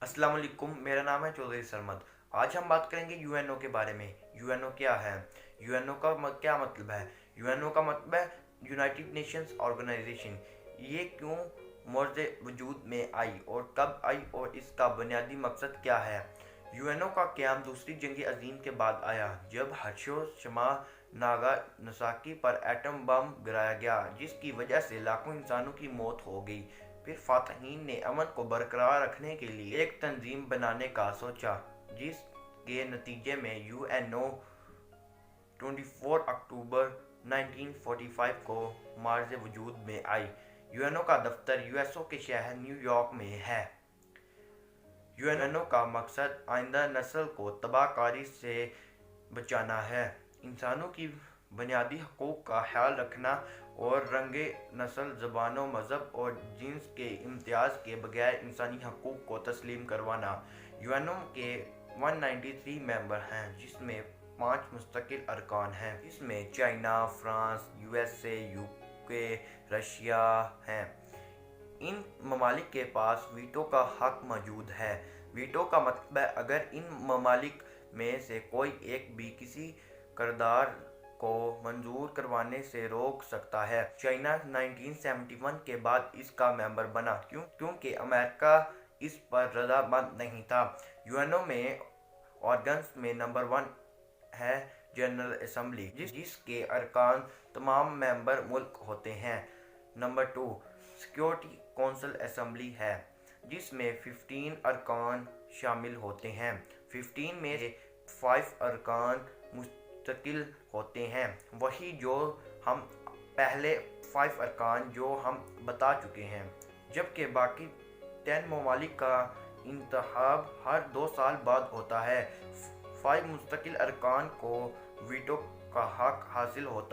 अस्सलाम वालेकुम, मेरा नाम है चौधरी सरमद। आज हम बात करेंगे यूएनओ के बारे में। यूएनओ क्या है? यूएनओ का क्या मतलब है? यूएनओ का मतलब है यूनाइटेड नेशंस ऑर्गेनाइजेशन। ये क्यों मौजूद वजूद में आई और कब आई और इसका बुनियादी मकसद क्या है? यूएनओ का क़याम दूसरी जंग अज़ीम के बाद आया, जब हिरोशिमा नागासाकी पर एटम बम गिराया गया, जिसकी वजह से लाखों इंसानों की मौत हो गई। फिर फातहीन ने अमन को बरकरार रखने के लिए एक तंजीम बनाने का सोचा, जिसके नतीजे में यूएनओ 24 अक्टूबर 1945 को मार्ज वजूद में आई। यूएनओ का दफ्तर यूएसओ के शहर न्यूयॉर्क में है। यूएनओ का मकसद आइंदा नस्ल को तबाहकारी से बचाना है, इंसानों की बुनियादी हकूक़ का ख्याल रखना और रंगे नस्ल, ज़बानों, मज़हब और जिन्स के इम्तियाज़ के बगैर इंसानी हकूक़ को तस्लीम करवाना। यूएनओ के 193 मेंबर हैं, जिसमें 5 मुस्तकिल अरकान हैं। इसमें China, France, USA, UK, Russia हैं। इन ममालिक के पास वीटो का हक मौजूद है। वीटो का मतलब है अगर इन ममालिक में से कोई एक भी किसी करारदाद को मंजूर करवाने से रोक सकता है। चाइना 1971 के बाद इसका मेंबर बना, क्योंकि अमेरिका इस पर रजामंद नहीं था। यूएनओ में ऑर्गन्स में नंबर 1 है जनरल असम्बली, जिसके अरकान तमाम मेंबर मुल्क होते हैं। नंबर 2 सिक्योरिटी काउंसिल असम्बली है, जिसमें 15 अरकान शामिल होते हैं। 15 में से 5 अरकान मुस्तकिल होते हैं, वही जो हम पहले 5 अरकान जो हम बता चुके हैं, जबकि बाकी 10 ममालिक का इंतखाब हर 2 साल बाद होता है। 5 मुस्तकिल अरकान को वीटो का हक हासिल होता